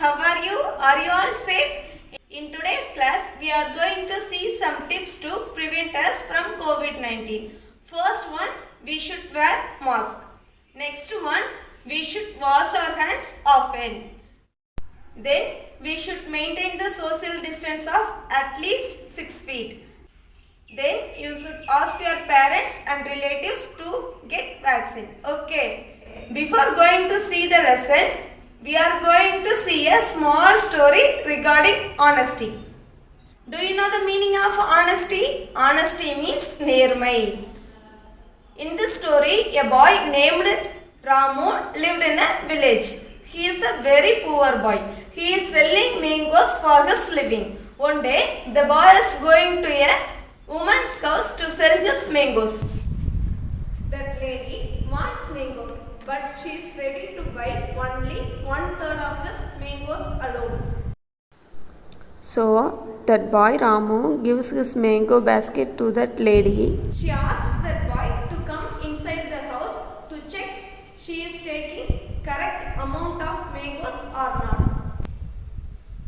How are you? Are you all safe? In today's class, we are going to see some tips to prevent us from COVID-19. First one, we should wear mask. Next one, we should wash our hands often. Then, we should maintain the social distance of at least 6 feet. Then, you should ask your parents and relatives to get vaccine. Okay. Before going to see the lesson, we are going to see a small story regarding honesty. Do you know the meaning of honesty? Honesty means நேர்மை. In this story, a boy named Ramu lived in a village. He is a very poor boy. He is selling mangoes for his living. One day, the boy is going to a woman's house to sell his mangoes. That lady wants mangoes, but she is ready to buy only 1/3 of his mangoes alone. So that boy Ramu gives his mango basket to that lady. She asks that boy to come inside the house to check she is taking correct amount of mangoes or not.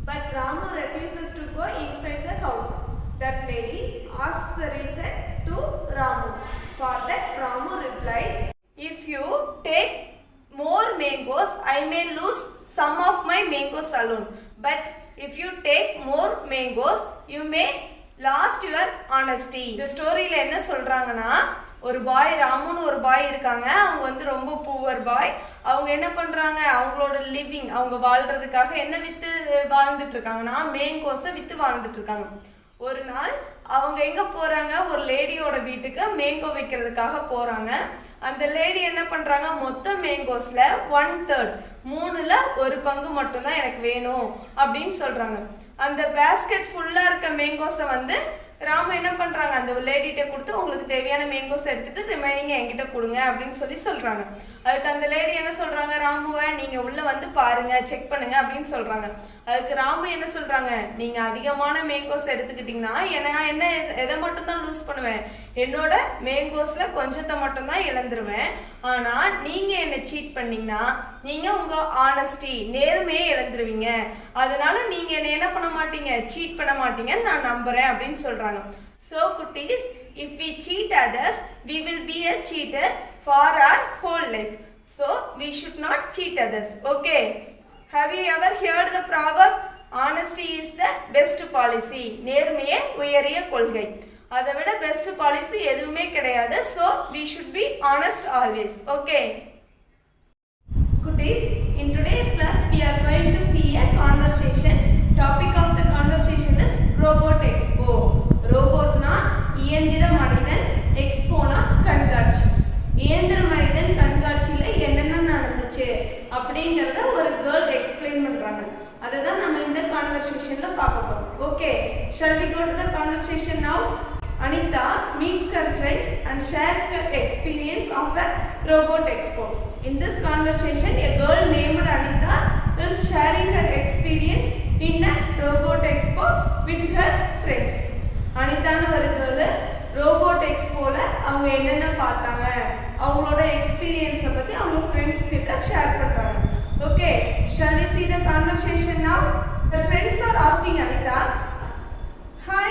But Ramu refuses to go inside the house. That lady asks the reason to Ramu. For that Ramu replies, "If you take more mangoes, I may lose some of my mangoes alone. But if you take more mangoes, you may lost your honesty." இந்த ஸ்டோரியில் என்ன சொல்கிறாங்கன்னா, ஒரு பாய் ராமுன்னு ஒரு பாய் இருக்காங்க. அவங்க வந்து ரொம்ப பூவர் பாய். அவங்க என்ன பண்ணுறாங்க, அவங்களோட லிவிங், அவங்க வாழ்கிறதுக்காக என்ன விற்று வாழ்ந்துட்டு இருக்காங்கன்னா, மேங்கோஸை விற்று வாழ்ந்துட்டு இருக்காங்க. ஒரு நாள் அவங்க எங்கே போகிறாங்க, ஒரு லேடியோட வீட்டுக்கு மேங்கோ விற்கிறதுக்காக போகிறாங்க. அந்த லேடி என்ன பண்ணுறாங்க, மொத்த மேங்கோஸில் 1/3 3ல் 1 பங்கு மட்டும்தான் எனக்கு வேணும் அப்படின்னு சொல்கிறாங்க. அந்த பேஸ்கெட் ஃபுல்லாக இருக்க மேங்கோஸை வந்து ராமு என்ன பண்ணுறாங்க, அந்த லேடிகிட்ட கொடுத்து உங்களுக்கு தேவையான மேங்கோஸ் எடுத்துகிட்டு ரிமைனிங்கை என்கிட்ட கொடுங்க அப்படின்னு சொல்கிறாங்க. அதுக்கு அந்த லேடி என்ன சொல்கிறாங்க, ராமுவை நீங்கள் உள்ளே வந்து பாருங்கள், செக் பண்ணுங்கள் அப்படின்னு சொல்கிறாங்க. அதுக்கு ராமு என்ன சொல்கிறாங்க, நீங்கள் அதிகமான மேங்கோஸ் எடுத்துக்கிட்டிங்கன்னா நான் என்ன எதை மட்டும்தான் லூஸ் பண்ணுவேன், என்னோட மேங்கோஸில் கொஞ்சத்தை மட்டும்தான் இழந்துருவேன். ஆனால் நீங்கள் என்னை சீட் பண்ணிங்கன்னா நீங்கள் உங்கள் ஆனஸ்டி நேர்மையை இழந்துருவீங்க. அதனால நீங்கள் என்னை என்ன பண்ண மாட்டீங்க, சீட் பண்ண மாட்டீங்கன்னு நான் நம்புகிறேன் அப்படின்னு சொல்கிறாங்க. So cuties, if we cheat others, we will be a cheater for our whole life. So we should not cheat others. Okay? Have you ever heard the proverb, honesty is the best policy? நேர்மையே உயரிய கொள்கை. அதை விட best policy எதுவுமே கிடையாது. So we should be honest always. Okay? Cuties, in today's class we are going to see a conversation. Topic of the conversation is Robot Expo. ரோபோட்னா இயந்திர மனிதன், எக்ஸ்போனா கண்காட்சி. இயந்திர மனிதன் கண்காட்சியில் என்னென்ன நடந்துச்சு அப்படிங்கிறத ஒரு கேர்ள் எக்ஸ்பிளைன் பண்ணுறாங்க. அதை தான் நம்ம இந்த கான்வர்சேஷனில் பார்க்க போகிறோம். Okay, shall we go to the conversation now? Anita meets her friends and shares her experience of a robot expo. In this conversation, a girl named Anita is sharing her experience in a robot expo with her friends. அனிதான்னு ஒரு girl robot எக்ஸ்போவில் அவங்க என்னென்ன பார்த்தாங்க, அவங்களோட எக்ஸ்பீரியன்ஸை பற்றி அவங்க friends கிட்ட share பண்ணுறாங்க. Okay, shall we see the conversation now? The friends are asking Anita, "Hi,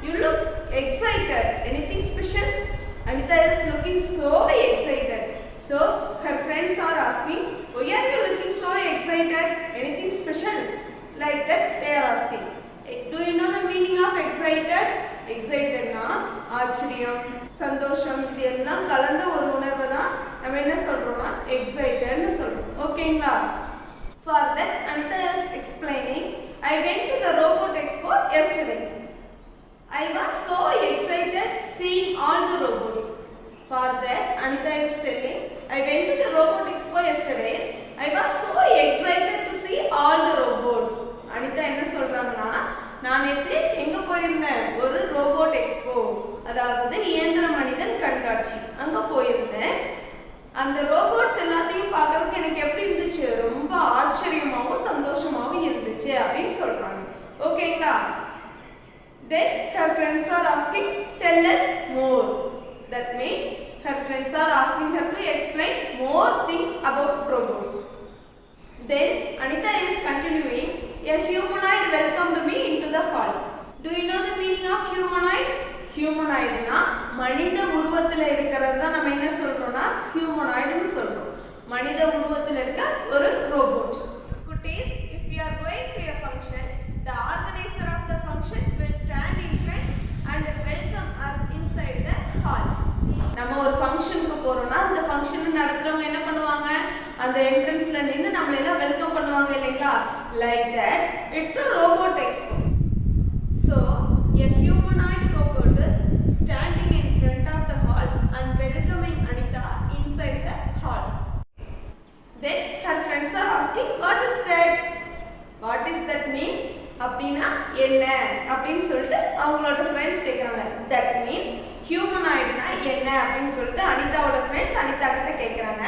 you look excited. Anything special?" Anita is looking so excited. So her friends are asking, "Why are you looking so excited? Anything special?" Like that they are asking. Do you know the meaning of excited? Excitedனா ஆச்சரியம், சந்தோஷம், இது எல்லாம் கலந்த ஒரு உணர்வு தான் நம்ம என்ன சொல்றோம்னா எக்ஸைட்டட்னு சொல்றோம். ஓகேங்களா? For that Anita is explaining, I went to the robot expo yesterday. I was so excited seeing all the robots. For that Anita is telling, I went to the robot expo yesterday. I was so excited to see all the robots. Anitha என்ன சொல்கிறாங்கன்னா, நான் நேற்று எங்கே போயிருந்தேன், ஒரு robot expo, அதாவது இயந்திர மனிதன் கண்காட்சி, அங்கே போயிருந்தேன். அந்த ரோபோட்ஸ் எல்லாத்தையும் பார்க்கறதுக்கு எனக்கு எப்படி இருந்துச்சு, ரொம்ப ஆச்சரியமாகவும் சந்தோஷமாகவும் இருந்துச்சு அப்படின்னு சொல்கிறாங்க. ஓகேங்களா? Then her friends are asking, tell us more. That means her friends are asking her to explain more things about robots. Then Anita is continuing, a humanoid welcomed me into the hall. Do you know the meaning of humanoid? Humanoid na மனித உருவத்துல இருக்கிறது தான் நம்ம என்ன சொல்றோம்னா humanoid னு சொல்றோம். மனித உருவத்துல இருக்க ஒரு robot. Kutis, if we are going to a function, the organizer of the function will stand in front and welcome us inside the hall. நம்ம ஒரு ஃபங்க்ஷனுக்கு போறோம்னா அந்த ஃபங்க்ஷன் நடத்துறவங்க என்ன பண்ணுவாங்க, அந்த என்ட்ரன்ஸ்ல நின்னு நம்மள எல்லாம் வெல்கம் பண்ணுவாங்க இல்லைங்களா? Like that, it's a robot expo. So, a humanoid robot is standing in front of the hall and welcoming Anita inside the hall. Then her friends are asking, what is that? What is that means? அப்படினா என்ன அப்படினு சொல்லிட்டு அவங்களோட friends கேக்குறாங்க. That means humanoidனா என்ன அப்படினு சொல்லிட்டு அனிதாவோட friends Anitha கிட்ட கேக்குறாங்க.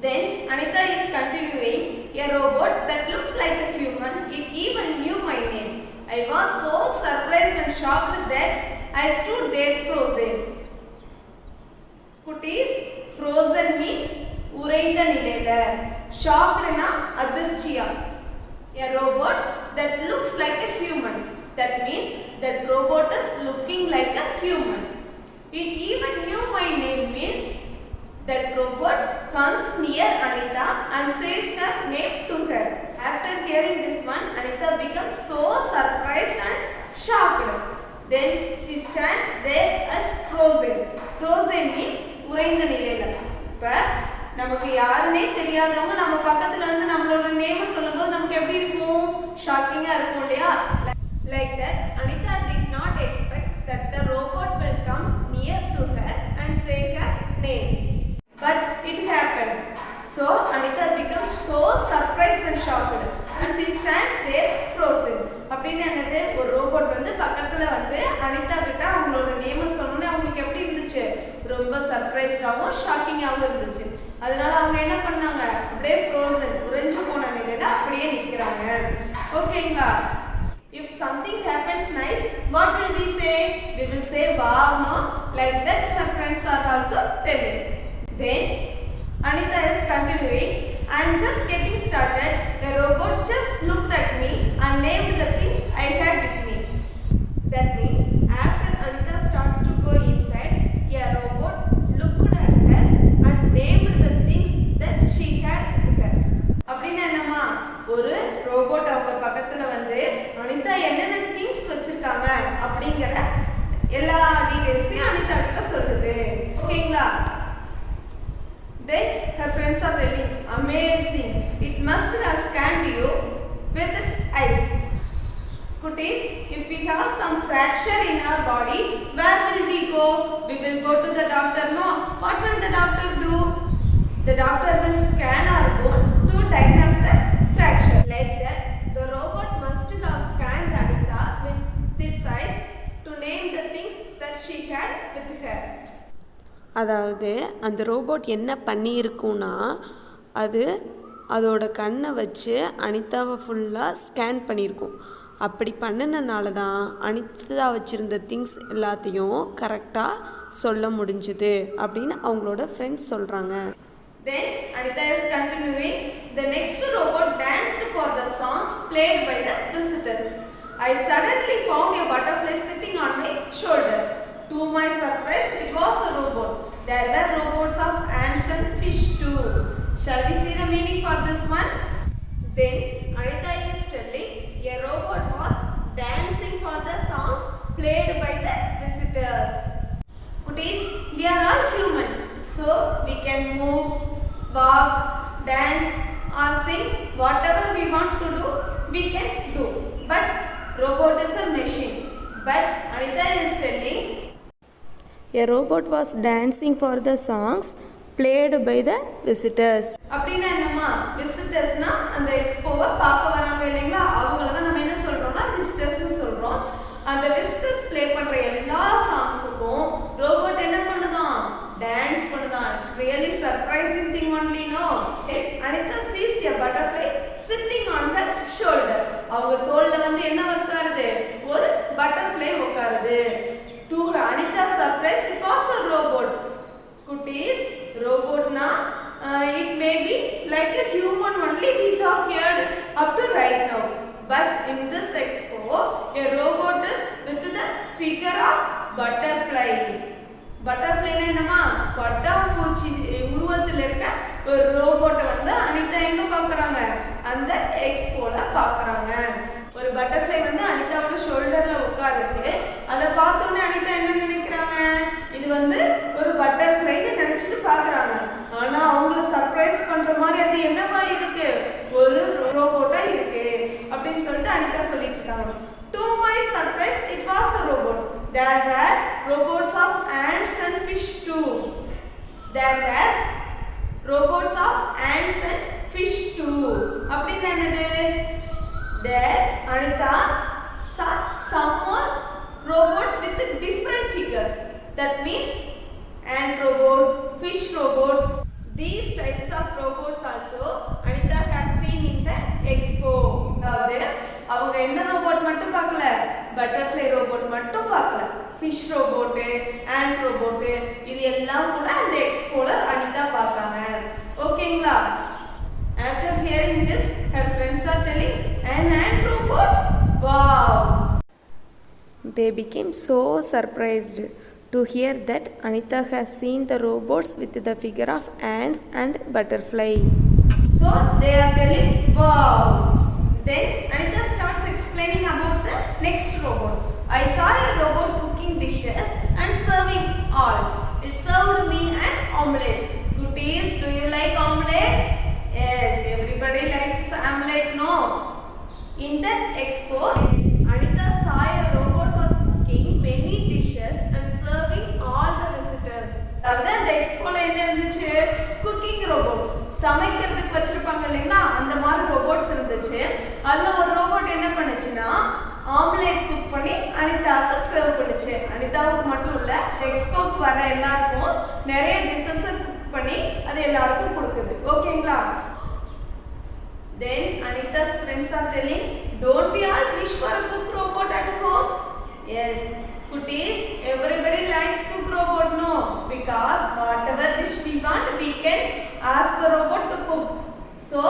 Then Anita is continuing, a robot that looks like a human, it even knew my name. I was so surprised and shocked that I stood there frozen. Kutis, frozen means உறைந்த நிலையில, shocked-னா அதிர்ச்சியா. A robot that looks like a human, that means that robot is looking like a human. It even knew my name means that robot comes near Anita and says her name to her. After hearing this one, Anita becomes so surprised and shocked. Then she stands there as frozen. Frozen means உறைந்த நிலையில. இப்ப நமக்கு யாருனே தெரியாதவங்க நம்ம பக்கத்துல வந்து நம்மளோட நேம் சொல்லும்போது நமக்கு எப்படி இருக்கும், ஷாக்கிங்கா இருக்கும் இல்லையா? Like that, Anita did not expect that the robot will come near to her and say her name. But it happened. So Anita becomes so surprised and shocked. And she stands there frozen. அப்படினா என்னது, ஒரு robot வந்து பக்கத்துல வந்து அனிதா கிட்ட அவங்களோட name சொன்னோனே அவங்களுக்கு எப்படி இருந்துச்சு, ரொம்ப சர்ப்ரைஸ்டாவும் ஷாக்கிங்காவும் இருந்துச்சு. அதனால அவங்க என்ன பண்ணாங்க, அப்படியே frozen உறைஞ்சு போன நிலையில அப்படியே நிக்கறாங்க. ஓகேங்களா? If something happens nice, what will we say? We will say wow, no? Like that her friends are also telling. Then Anita is continuing, I am just getting started. The robot just looked at me and named the things I had with me. That means after Anita starts to go inside, a robot looked at her and named the things that she had with her. அப்படினா என்னமா, ஒரு robot அவங்க பக்கத்துல வந்து அனிதா என்னென்ன things வச்சிருக்காங்க அப்படிங்கற எல்லா டீடைல்ஸையும் அனிதா கிட்ட சொல்லுது. ஓகேங்களா? Then her friends are telling, amazing, it must have scanned you with its eyes. Kutis, if we have some fracture in our body, where will we go? We will go to the doctor, no? What will the doctor do? The doctor will scan our bone to diagnose the fracture. Like that, the robot must have scanned Anita with its eyes to name the things that she had with her. அதாவது அந்த robot என்ன பண்ணியிருக்குன்னா, அது அதோட கண்ணை வச்சு அனிதாவை ஃபுல்லாக scan பண்ணியிருக்கும். அப்படி பண்ணினால தான் அனிதா வச்சுருந்த திங்ஸ் எல்லாத்தையும் கரெக்டாக சொல்ல முடிஞ்சுது அப்படின்னு அவங்களோட ஃப்ரெண்ட்ஸ் சொல்கிறாங்க. Then Anita is continuing, the next robot danced for the songs played by the visitors. I suddenly found a butterfly sitting on my shoulder. To my surprise, it was a robot. There were robots of ants and fish too. Shall we see the meaning for this one? Then Anita is telling, a robot was dancing for the songs played by the visitors. Kutis, we are all humans, so we can move, walk, dance or sing whatever we want to do, we can do. But robot is a machine. But Anita is telling, a robot was dancing for the songs played by the visitors. அப்படினா என்னமா, விசிட்டர்ஸ்னா அந்த எக்ஸ்போவை பார்க்க வராங்க இல்லைங்களா, அவங்கள தான் நம்ம என்ன சொல்றோம்னா விசிட்டர்ஸ்னு சொல்றோம். அந்த விசிட்டர்ஸ் ப்ளே பண்ற எல்லா சாங்ஸுக்கும் ரோபோட் என்ன பண்ணுதான், டான்ஸ் பண்ணுதான். It's really surprising thing only, no? Anita sees a butterfly sitting on her shoulder. அவங்க தோள்ல வந்து என்ன உட்காருது, ஒரு butterfly உட்காருது. To Anita's surprise, it was a robot. Kutis, robot na, it may be like like a human only we have heard up to right now. But in this expo, a robot is with the figure of butterfly. Butterfly என்னமா பட்டாம்பூச்சி உருவத்தில் இருக்க ஒரு ரோபோட்டை வந்து அனிதா எங்க பார்க்கறாங்க அந்த எக்ஸ்போல பார்க்கறாங்க. ஒரு பட்டர்ஃப்ளை வந்து அனிதாவோட ஷோல்டர்ல உட்கார்ந்து அதை பார்த்தோன்னே அனிதா என்ன நினைக்கிறாங்க, இது வந்து ஒரு பட்டர்ஃப்ளைன்னு நினைச்சிட்டு பார்க்கறாங்க. ஆனா அவங்கள சர்ப்ரைஸ் பண்ற மாதிரி அது என்னவா இருக்கு, ஒரு ரோபோட்டா இருக்கு அப்படின்னு சொல்லிட்டு அனிதா சொல்லிட்டு இருக்காங்க. To my surprise, it was a robot. There were robots of ants and fish too. There were robots of ants and fish too. அப்படின்னா என்னது? There Anita saw some more robots with different figures. That means ant robot, fish robot. These types of robots also Anita has seen in the expo. அதாவது அவங்க என்ன robot மட்டும் பார்க்கல, butterfly robot மட்டும் பார்க்கல, fish robot, and robot, இது எல்லாம் கூட அந்த எக்ஸ்போல அனிதா பார்த்தாங்க. ஓகேங்களா? After hearing this, her friends are telling, an ant robot? Wow! They became so surprised to hear that Anita has seen the robots with the figure of ants and butterfly. So they are telling, wow! Then Anita starts explaining about the next robot. I saw a robot cooking dishes and serving all. It served me an omelette. Goodies, do you like omelette? Yes, everybody likes omelette, no? In that expo, Anita saw a robot was cooking many dishes and serving all the visitors. அதாவது அந்த எக்ஸ்போல என்ன இருந்துச்சு, cooking robot, சமைக்கிறதுக்கு வச்சிருப்பாங்க இல்லைங்களா, அந்த மாதிரி robots இருந்துச்சு. அதில் ஒரு ரோபோட் என்ன பண்ணுச்சுன்னா ஆம்லேட் குக் பண்ணி அனிதாவுக்கு சர்வ் பண்ணுச்சு. அனிதாவுக்கு மட்டும் இல்லை, எக்ஸ்போக்கு வர எல்லாருக்கும் நிறைய டிஷ்ஷஸ் குக் பண்ணி அது எல்லாருக்கும் கொடுக்குது. ஓகேங்களா? Then Anita's friends are telling, don't we all wish for a cook robot at home? Yes. Goodies, everybody likes cook robot, no? Because whatever dish we want, we can ask the robot to cook. So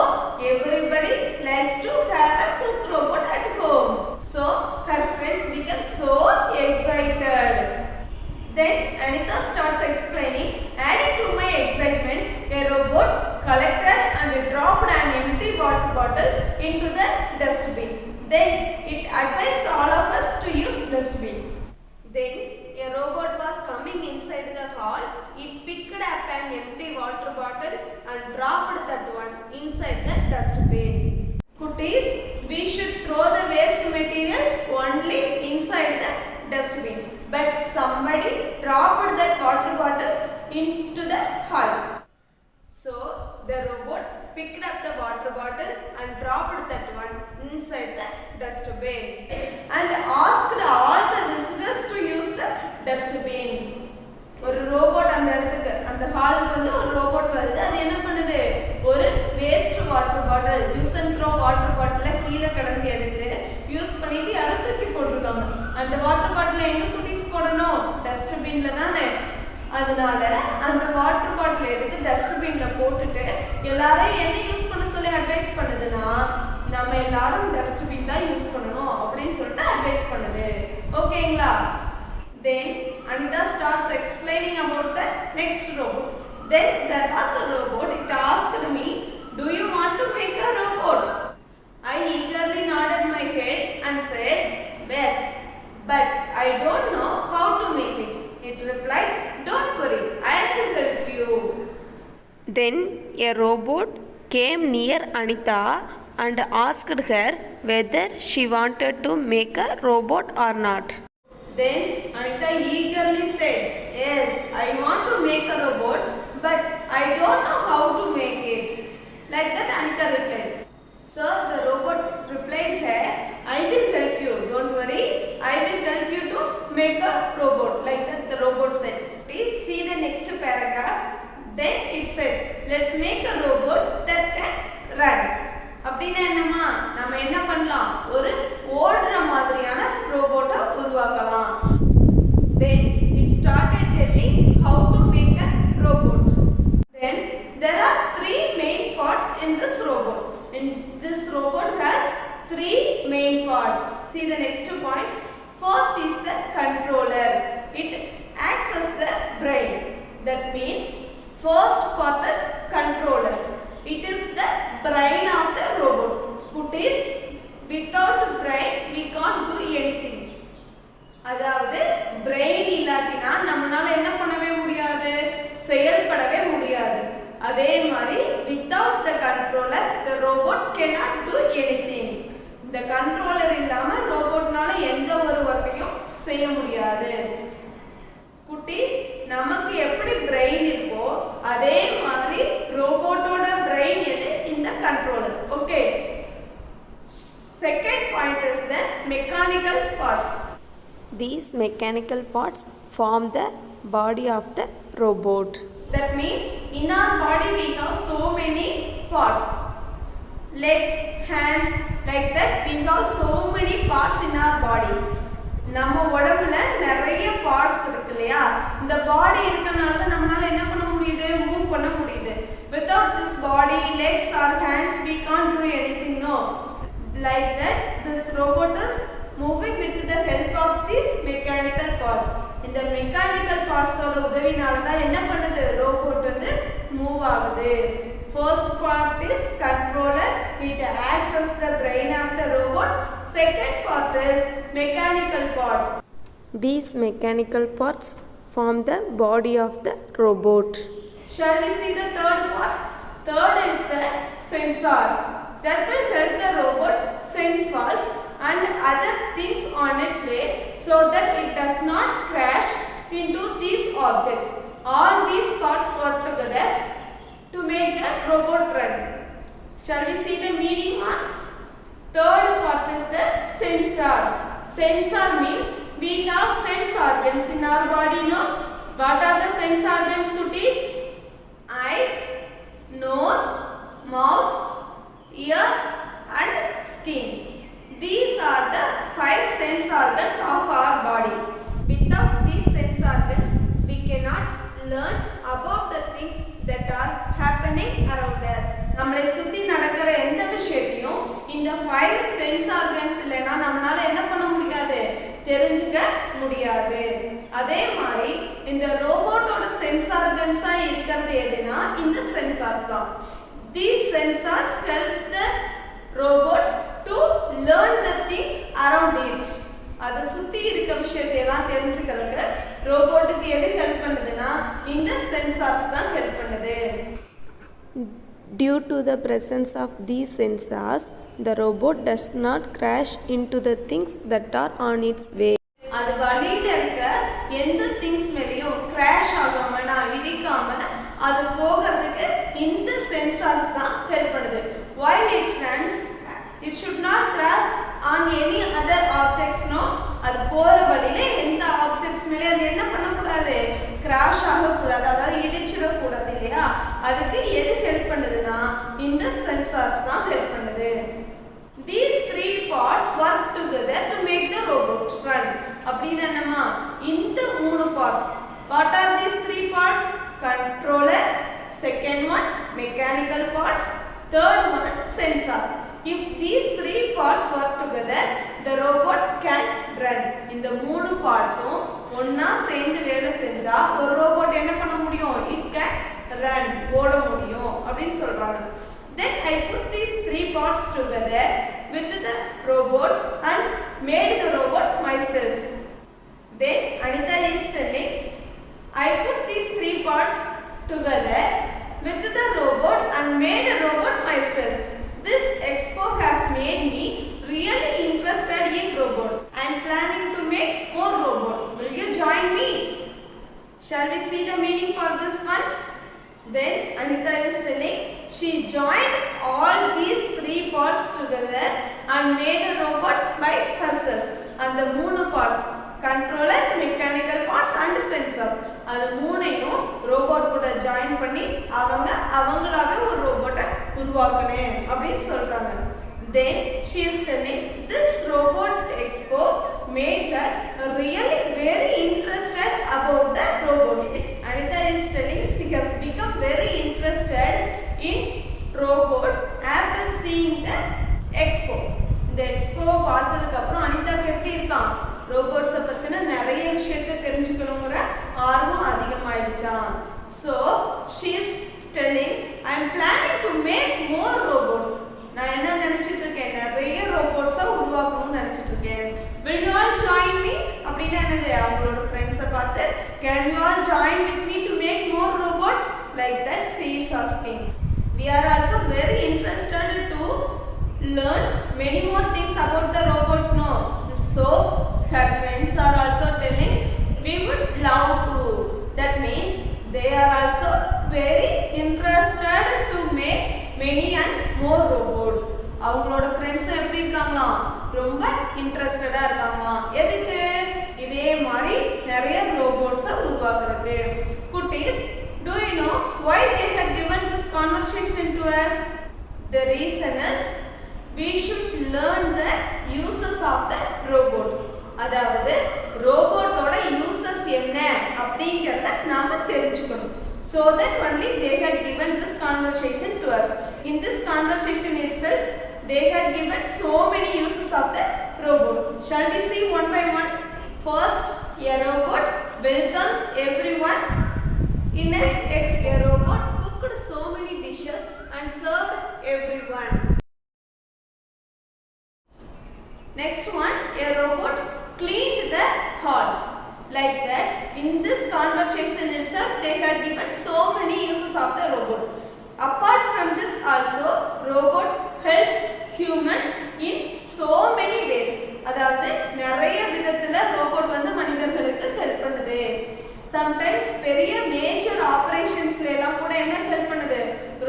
everybody likes to have a cook robot at home. So her friends become so excited. Then Anita starts explaining, adding to my excitement, a robot collected and dropped an empty water bottle into the dustbin. Then it advised all of us to use dustbin. Then a robot was coming inside the hall. It picked up an empty water bottle and dropped that one inside the dustbin. Kutis, we should throw the waste material only inside the dustbin. But somebody dropped that water bottle into the hall. So the robot picked up the water bottle and dropped that one inside the dustbin and asked all the visitors to use the dustbin. ஒரு robot அந்த இடத்துக்கு, அந்த ஹாலுக்கு வந்து ஒரு robot வருது. அது என்ன பண்ணுது, ஒரு waste water bottle, use and throw water பாட்டிலை கீழே கடந்து எடுத்து யூஸ் பண்ணிட்டு யாரும் தூக்கி போட்டிருக்காங்க. அந்த வாட்டர் பாட்டிலை எங்க குட்டிஸ் போடணும், டஸ்ட்பின்ல தானே. அதனால அந்த வாட்டர் பாட்டில் எடுத்து டஸ்ட்பின்ல போட்டுட்டு எல்லாரும் என்ன யூஸ் பண்ண சொல்லி அட்வைஸ் பண்ணுதுன்னா, நம்ம எல்லாரும் டஸ்ட்பின் தான் யூஸ் பண்ணணும் அப்படின்னு சொல்லிட்டு அட்வைஸ் பண்ணுது. ஓகேங்களா? Then Anita starts explaining about the next robot. Then there was a robot. It asked me, do you want to make a robot? I eagerly nodded my head and said, yes, but I don't know how to make it. It replied, don't worry, I will help you. Then a robot came near Anita and asked her whether she wanted to make a robot or not. Then Anita eagerly said, yes, I want to make a robot, but I don't know how to make it. Like that Anita replied. So the robot replied her, I will help you, don't worry, I will help you to make a robot. Like that the robot said. Please see the next paragraph. Then it said, let's make a robot that can run. அப்படின்னா என்னமா, நம்ம என்ன பண்ணலாம், ஒரு ஓடுற மாதிரியான ரோபோட்டை உருவாக்கலாம். Then it started telling how to make a robot. Then there are three main parts in brain of the robot. Kutis, without brain we can't do anything. அதாவது brain இல்லாட்டினா நம்மளால என்ன பண்ணவே முடியாது, செயல்படவே முடியாது. அதே மாதிரி without the controller the robot cannot do anything. இந்த கண்ட்ரோலர் இல்லாம ரோபோட்னால எந்த ஒரு ஒர்க்கையும் செய்ய முடியாது. குட்டீஸ், நமக்கு எப்படி பிரெயின் இருக்கோ அதே மாதிரி ரோபோட்டோட பிரெயின் எது, இந்த controller. Okay, second point is the mechanical parts. These mechanical parts form the body of the robot. That means in our body we have so many parts. Legs, hands, like that we have so many parts in our body. நம்ம உடம்புல நிறைய parts இருக்கு இல்லையா, இந்த பாடி இருக்கனால தான் நம்மளால என்ன பண்ண முடியுது, மூவ் பண்ண முடியுது. Without this body, legs or hands we can't do anything, no. Like that this robot is moving with the help of these mechanical parts. இந்த mechanical parts ஓட உதவினால தான் என்ன பண்ணுது, ரோபோட் வந்து மூவ் ஆகுது. First part is controller, it access the brain of the robot. Second part is mechanical parts. These mechanical parts form the body of the robot. Shall we see the third part? Third is the sensor that will help the robot sense faults and other things on its way so that it does not crash into these objects. All these parts work together to make the robot run. Shall we see the meaning one? Third part is the sensors. Sensor means we have sense organs in our body, no? What are the sense organs, kutis? Eyes, nose, mouth, ears and skin. These are the 5 sense organs of our body. Without these sense organs, we cannot learn about the things that are happening around us. நம்மளை சுத்தி நடக்கிற எந்த விஷயத்தையும் இந்த 5 sense organs இல்லைன்னா நம்மளால என்ன பண்ண முடியாது, தெரிஞ்சுக்க முடியாது. அதே மாதிரி இந்த ரோபோட்டோட சென்ஸ் ஆர்கன்ஸா இருக்கிறது எதுனா இந்த சென்சார்ஸ் தான். These sensors help the robot to learn the things around it. அது சுத்தி இருக்க விஷயத்தை எல்லாம் தெரிஞ்சுக்கிறதுக்கு ரோபோட்டுக்கு எது ஹெல்ப் பண்ணுதுன்னா இந்த சென்சார்ஸ் தான் ஹெல்ப் பண்ணுது. Due to the presence of these sensors, the robot does not crash into the things that are on its way. அது வழியில இருக்க எந்த திங்ஸ் மேலேயும் கிராஷ் ஆகாம இடிக்காம அது போகிறதுக்கு இந்த சென்சார்ஸ் தான் ஹெல்ப் பண்ணுது. While it runs, it should not crash on any other objects, no. அது போற வழியில எந்த ஆப்ஜெக்ட்ஸ் மேலே அது என்ன பண்ணக்கூடாது, கிராஷ் ஆகக்கூடாது, அதாவது இடிச்சிடக்கூடாது இல்லையா. அதுக்கு எது ஹெல்ப் பண்ணுதுன்னா இந்த சென்சார்ஸ் தான் ஹெல்ப் பண்ணுது. These 3 parts work together to make the robot run. அப்படின்னா என்னமா, இந்த 3 parts. What are these 3 parts? Controller, second one mechanical parts, third one sensors. If these 3 parts work together, the robot can run. இந்த 3 பார்ட்ஸும் ஒண்ணா சேர்ந்து வேலை செஞ்சா ஒரு robot என்ன பண்ண முடியும், it can run, ஓட முடியும் அப்படின்னு சொல்றாங்க. Then I put these 3 parts together with the robot and made the robot myself. Then Anita is telling, I put these 3 parts together with the robot and made a robot myself. This expo has made me really interested in robots. I am planning to make more robots. Will you join me? Shall we see the meaning for this one? Then Anita is telling, she joined all these 3 parts together and made a robot by herself. And the 3 parts, controller, mechanical parts and sensors, அது மூணையும் robot கூட join பண்ணி அவங்களாவே ஒரு ரோபோட்டை உருவாக்கணும் அப்படின்னு சொல்றாங்க. Then she is telling, this robot expo made her really very interested about the robots. Anita is telling she has become very interested in robots after seeing the expo. இந்த expo பார்த்ததுக்கு அப்புறம் அனிதாக்கு எப்படி இருக்கான், ரோபோட்ஸை பற்றின நிறைய விஷயத்தை தெரிஞ்சுக்கணுங்கிற ஆர்வம் அதிகமாயிடுச்சான். So she is telling, I am planning to make more robots. robots no. So her friends are also telling we would love to. That means they are also very interested to make many and more robots. அவங்களோட ஃப்ரெண்ட்ஸும் எப்படி இருக்காங்களா, ரொம்ப இன்ட்ரெஸ்டடாக இருக்காங்களா. எதுக்கு? இதே மாதிரி நிறைய ரோபோட்ஸை உருவாக்குறது. குட்டீஸ், do you know why they had given this conversation to us? The reason is we should learn the uses of the robot. அதாவது ரோபோட்டோட யூசஸ் என்ன அப்படிங்கிறத நாம தெரிஞ்சுக்கணும். So that only they had given this conversation to us. In this conversation itself, they had given so many uses of the robot. Shall we see one by one? First, a robot welcomes everyone. In a robot cooked so many dishes and served everyone. Next one, a robot cleaned the hall. Like that, in this conversation itself, they had given so many uses of the robot. Apart from this also, robot helps human in so many ways. அதாவது நிறைய விதத்துல robot வந்து மனிதர்களுக்கு help பண்ணுது. Sometimes பெரிய major ஆபரேஷன்ஸ்ல எல்லாம் கூட என்ன ஹெல்ப் பண்ணுது?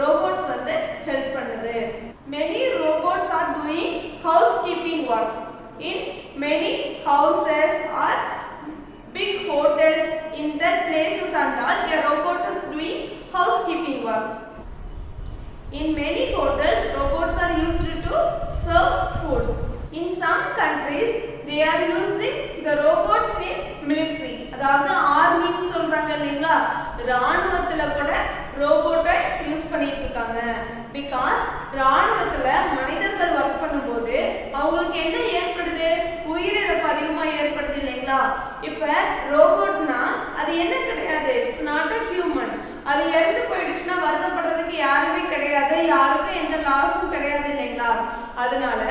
ரோபோட்ஸ் வந்து ஹெல்ப் பண்ணுது. Many robots are doing housekeeping works in many houses or big hotels. In that places and all, a robot is doing housekeeping works. In many hotels, robots are used to serve foods. In some countries, they are using the robots in military. அதாவது ஆர்மின்னு சொல்றாங்க இல்லைங்களா, ராணுவத்துல கூட ரோபோட்டை use பண்ணிட்டு இருக்காங்க. Because ராணுவத்துல மனிதர்கள் work பண்ணும்போது அவங்களுக்கு என்ன ஏற்படுது? உயிரிழப்பு அதிகமா ஏற்படுது இல்லைங்களா. இப்ப ரோபோட்னா அது என்ன கிடையாது, இட்ஸ் நாட் அ ஹியூமன். அது இறந்து போயிடுச்சுன்னா வருத்தப்படுறதுக்கு யாருமே கிடையாது, யாருக்கும் எந்த லாஸும் கிடையாது இல்லைங்களா. அதனால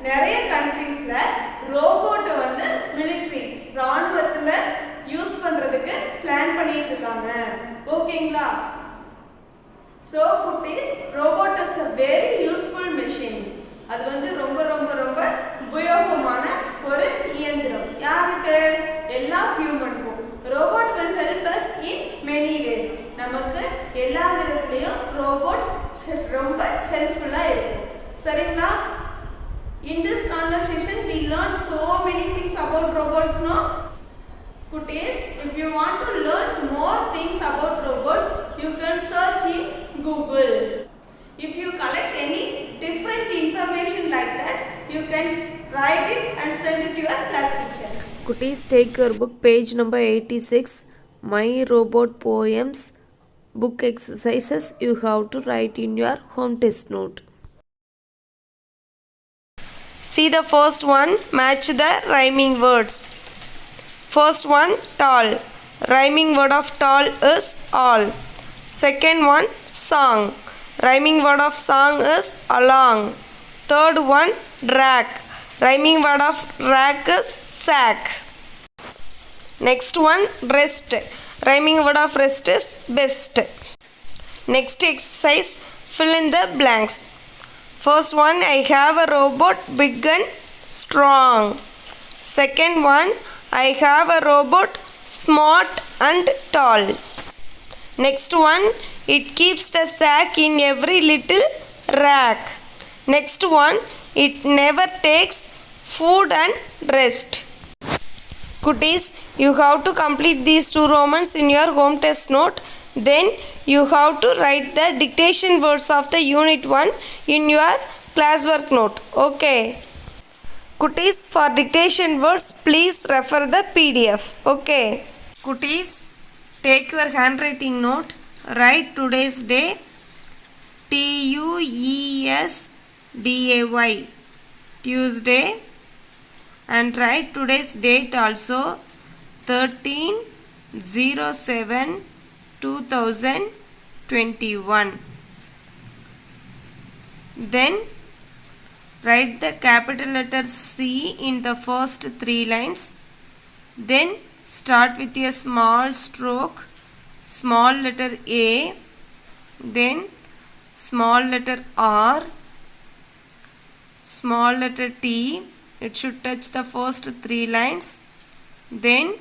நிறைய கண்ட்ரீஸ்ல ரோபோட்டை வந்து மிலிட்ரி ராணுவத்துல யூஸ் பண்றதுக்கு பிளான் பண்ணிட்டு இருக்காங்க. ஓகேங்களா? So குட்டீஸ், robot is a very useful machine. அது வந்து ரொம்ப ரொம்ப ரொம்ப உபயோகமான ஒரு இயந்திரம். யாருக்கு? எல்லா ஹியூமனுக்கும். Robot will help us in many ways. நமக்கு எல்லா விதத்திலையும் ரோபோட் ரொம்ப ஹெல்ப்ஃபுல்லா இருக்கும். சரிங்களா? In this conversation we learned so many things about robots, no? Kutis, if you want to learn more things about robots, you can search in Google. If you collect any different information like that, you can write it and send it to your class teacher. Kutis, take your book, page number 86, My Robot Poems, book exercises you have to write in your home test note. See the first one, match the rhyming words. First one, tall. Rhyming word of tall is all. Second one, song. Rhyming word of song is along. Third one, drag. Rhyming word of drag is sack. Next one, rest. Rhyming word of rest is best. Next exercise, fill in the blanks. First one, I have a robot big and strong. Second one, I have a robot smart and tall. Next one, it keeps the sack in every little rack. Next one, it never takes food and rest. Kutis, you have to complete these two Romans in your home test note. Then you have to write the dictation words of the unit 1 in your classwork note. Okay. Kutis, for dictation words, please refer the PDF. Okay. Kutis, take your handwriting note. Write today's day. TUESDAY. Tuesday. And write today's date also. 13/07/2021. Then write the capital letter C in the first 3 lines. Then start with a small stroke, small letter A, then small letter R, small letter T, it should touch the first 3 lines, then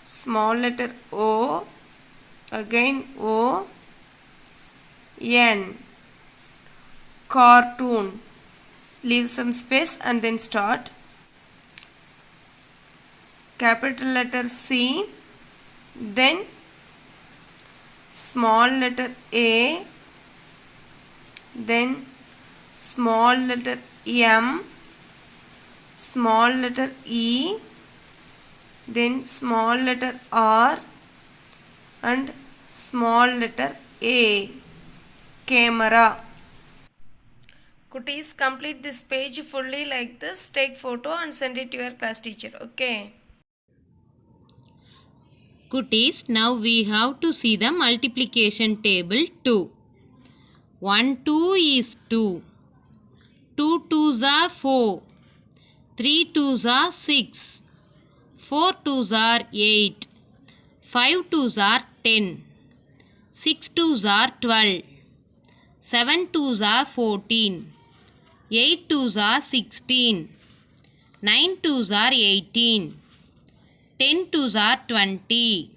small letter O, again O, N, cartoon, leave some space and then start. Capital letter C, then small letter A, then small letter M, small letter E, then small letter R and small letter A, camera. Kutties, complete this page fully like this, take photo and send it to your class teacher, okay? Kutties, now we have to see the multiplication table 2. 1 2 is 2. 2 2s are 4. 3 2s are 6. 4 2s are 8. 5 2s are 10. 6 2s are 12. 7 2s are 14. 8 2s are 16. 9 2s are 18. 10 2s are 20.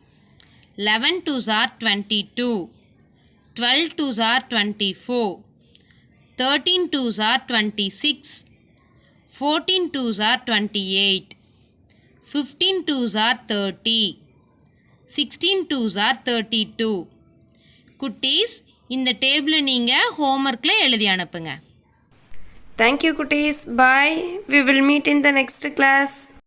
11 2s are 22. 12 2s are 24. 13 2s are 26. 14 2s are 28. 15 2s are 30. 16 2s are 32. குட்டீஸ், இந்த டேபிளை நீங்கள் ஹோம்ஒர்க்கில் எழுதி அனுப்புங்க. Thank you, Kutties. Bye. We will meet in the next class.